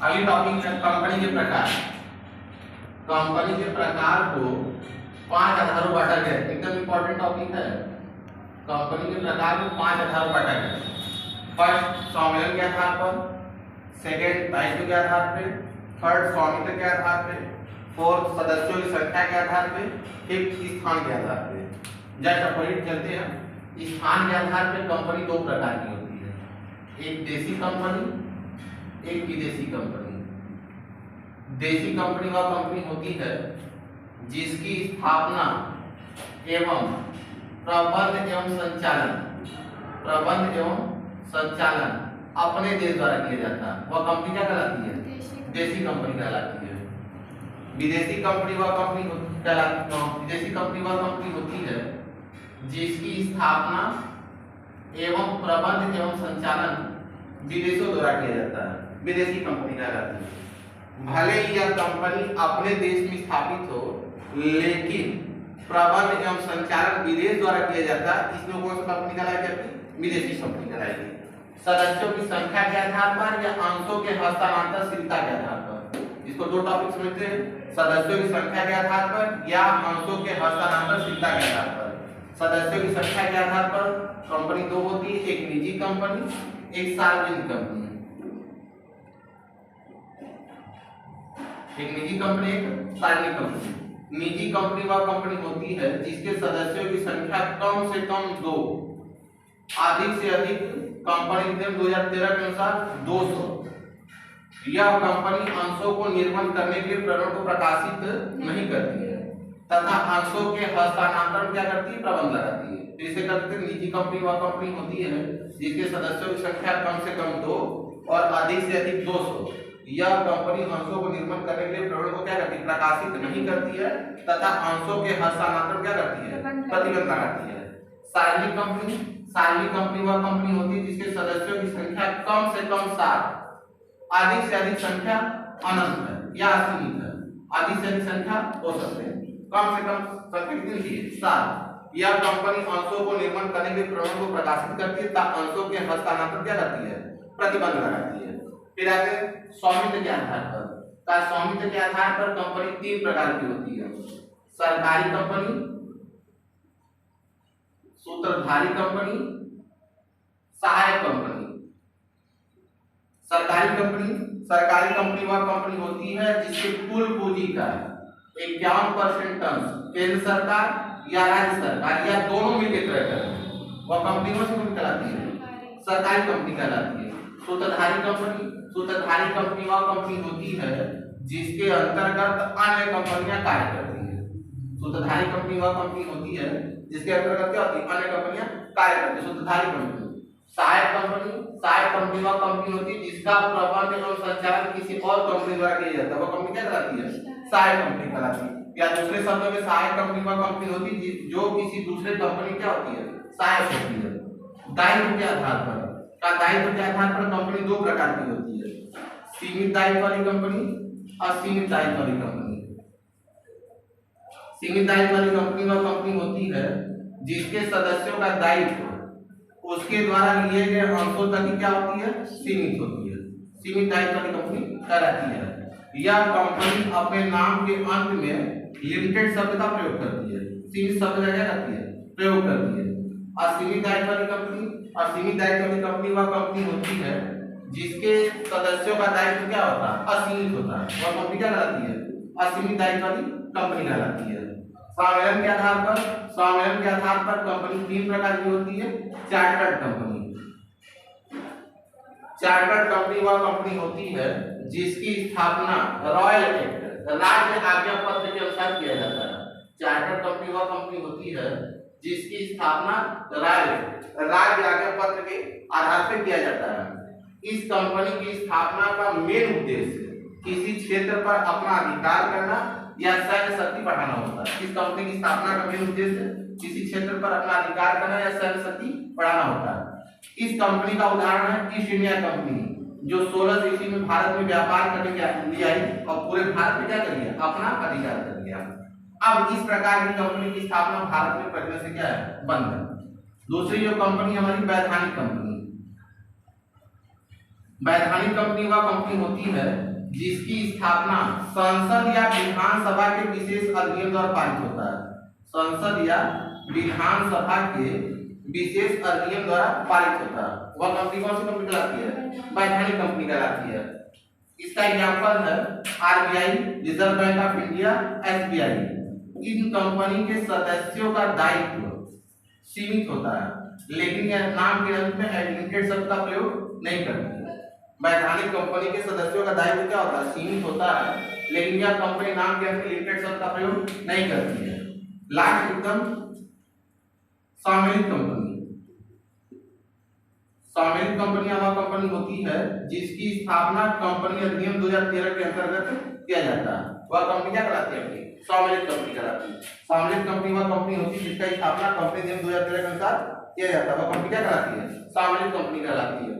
अगली टॉपिक है कंपनी के प्रकार। कंपनी के प्रकार को 5 आधारों बांटा गया है। एकदम इंपॉर्टेंट टॉपिक है। कंपनी के प्रकार को 5 आधारों बांटा गया है। फर्स्ट स्वामित्व के आधार पर, सेकंड दायित्व के आधार पे, थर्ड स्वामित्व के आधार पे, फोर्थ सदस्यों की संख्या के आधार पे, फिफ्थ स्थान के आधार पे। जस्ट अपोजिट चलते हैं। स्थान के आधार पे कंपनी 2 प्रकार की होती है, एक देसी कंपनी, एक विदेशी कंपनी। देसी कंपनी वह कंपनी होती है जिसकी स्थापना एवं प्रबंध एवं संचालन अपने देश द्वारा किया जाता है। वह कंपनी क्या कहलाती है? देसी कंपनी कहलाती है। विदेशी कंपनी वह कंपनी विदेशी कंपनी वह कंपनी होती है जिसकी स्थापना एवं प्रबंध एवं संचालन विदेशों द्वारा किया जाता है, विदेशी कंपनी कहलाती है। भले ही यह कंपनी अपने देश में स्थापित हो, लेकिन प्रबंध एवं संचालन विदेश द्वारा किया जाता है। इसमें कौन सी कंपनी कहलाएगी? विदेशी कंपनी कहलाएगी। सदस्यों की संख्या के आधार पर या अंशों के हस्तांतरशीलता के आधार पर। इसको 2 टॉपिक समझते हैं, सदस्यों की संख्या के आधार पर या अंशों के हस्तांतरशीलता के आधार पर। सदस्यों की संख्या के आधार पर कंपनी 2 होती है, एक निजी कंपनी, एक सार्वजनिक कंपनी। एक निजी कंपनी, एक सार्वजनिक कंपनी। निजी कंपनी वह कंपनी होती है जिसके सदस्यों की संख्या कम से कम 2, अधिक से अधिक कंपनी नियम 2013 के अनुसार 200। यह कंपनी अंशों को निर्माण करने के लिए प्रकरण को प्रकाशित नहीं करती है तथा अंशों के हस्तांतरण क्या करती है? प्रबंध लगाती है। तो इसे कहते हैं निजी कंपनी वह कंपनी होती है जिसके सदस्यों की संख्या कम से कम 2 और अधिक से अधिक 200। यह कंपनी अंशों को निर्माण करने के लिए प्रकरण को क्या करती है? प्रकाशित नहीं करती है तथा अंशों के हस्तांतरण क्या करती है? प्रतिबंध लगाती है। सार्वजनिक कंपनी वह कंपनी होती है जिसके सदस्यों की संख्या कम से कम 7, अधिक से अधिक संख्या अनंत है या असीमित है। अधिक से अधिक संख्या हो सकते हैं, कम से कम संख्या कितनी है? 7। यह कंपनी अंशों को निर्माण करने के प्रकरण को प्रकाशित करती है तथा अंशों के हस्तांतरण क्या करती है? प्रतिबंध लगाती है। फिर आगे स्वामित्व के आधार पर। स्वामित्व के आधार पर कंपनी 3 प्रकार की होती है, सरकारी कंपनी, सूत्रधारी कंपनी, सहायक कंपनी। सरकारी कंपनी वह कंपनी होती है जिसके कुल पूंजी का 51% अंश केंद्र सरकार या राज्य सरकार या दोनों मिलकर क्रय करते हैं। वह कंपनी कौन सी कंपनी कहलाती है? सरकारी कंपनी कहलाती है। सूत्रधारी कंपनी वह कंपनी होती है जिसके अंतर्गत अन्य कंपनियां कार्य करती हैं। सूत्रधारी कंपनी वह कंपनी होती है जिसके अंतर्गत क्या होती है? अन्य कंपनियां कार्य करती हैं, सूत्रधारी कंपनी। सहायक कंपनी वह कंपनी होती है जिसका प्रबंध एवं संचालन किसी और कंपनी द्वारा किया जाता है। वह कंपनी क्या कहलाती है? सहायक कंपनी कहलाती है। या दूसरे शब्दों में सहायक कंपनी वह कंपनी होती है जो किसी दूसरे कंपनी क्या होती है? सहायक होती है। दायित्व के आधार पर कंपनी 2 प्रकार की होती है, सीमित दायित्व वाली कंपनी, असीमित दायित्व वाली कंपनी। सीमित दायित्व वाली कंपनी वह कंपनी होती है जिसके सदस्यों का दायित्व उसके द्वारा लिए गए अंशों तक ही क्या होती है? सीमित होती है। सीमित दायित्व वाली कंपनी कहलाती है। यह कंपनी अपने नाम के अंत में लिमिटेड शब्द का प्रयोग करती है। सीमित शब्द का क्या करती है? प्रयोग करती है। असीमित दायित्व वाली कंपनी वह कंपनी होती है जिसके सदस्यों का दायित्व क्या होता है? असीमित होता है। वह कंपनी क्या कहलाती है? असीमित दायित्व वाली कंपनी कहलाती है। स्वामित्व के आधार पर कंपनी 3 प्रकार की होती है। चार्टर्ड कंपनी वह कंपनी होती है जिसकी स्थापना रॉयल एक्ट राज्य आज्ञा पत्र के अनुसार किया जाता है। चार्टर्ड कंपनी वह कंपनी होती है जिसकी स्थापना राज्य आज्ञा पत्र के आधार पर किया जाता है। इस कंपनी की स्थापना का मेन उद्देश्य किसी क्षेत्र पर अपना अधिकार करना या सैन्य शक्ति बढ़ाना होता है। इस कंपनी की स्थापना का मेन उद्देश्य किसी क्षेत्र पर अपना अधिकार करना या सैन्य शक्ति बढ़ाना होता है। इस कंपनी का उदाहरण है ईस्ट इंडिया कंपनी, जो 16 ईस्वी में भारत में व्यापार करने के लिए आई और पूरे भारत में क्या कर लिया? अपना अधिकार कर लिया। अब इस प्रकार की कंपनी की स्थापना भारत में करने से क्या है? बंद है। दूसरी जो कंपनी हमारी वैधानिक कंपनी, वैधानिक कंपनी वह कंपनी होती है जिसकी स्थापना संसद या विधानसभा के विशेष अधिनियम द्वारा पारित होता है। संसद या विधानसभा के विशेष अधिनियम द्वारा पारित होता है वह कंपनी कौन सी कंपनी कहलाती है? वैधानिक कंपनी कहलाती है। इसका एग्जांपल है RBI, reserve bank of India, SBI. In company के सदस्यों का दायित्व सीमित होता है लेकिन यह नाम के अंत में लिमिटेड शब्द का प्रयोग नहीं करती है। वैधानिक कंपनी के सदस्यों का दायित्व क्या होता है? सीमित होता है लेकिन यह कंपनी नाम के अंत में लिमिटेड शब्द का प्रयोग नहीं करती है। लास्ट एकदम सम्मिलित कंपनी। सम्मिलित कंपनी वह कंपनी होती है जिसकी स्थापना कंपनी अधिनियम 2013 के अंतर्गत किया जाता है वह कंपनी क्या कहलाती है? सम्मिलित कंपनी कहलाती है। सम्मिलित कंपनी वह कंपनी होती है जिसका स्थापना कंपनी अधिनियम 2013 के अनुसार किया जाता है वह कंपनी क्या कहलाती है? सम्मिलित कंपनी कहलाती है।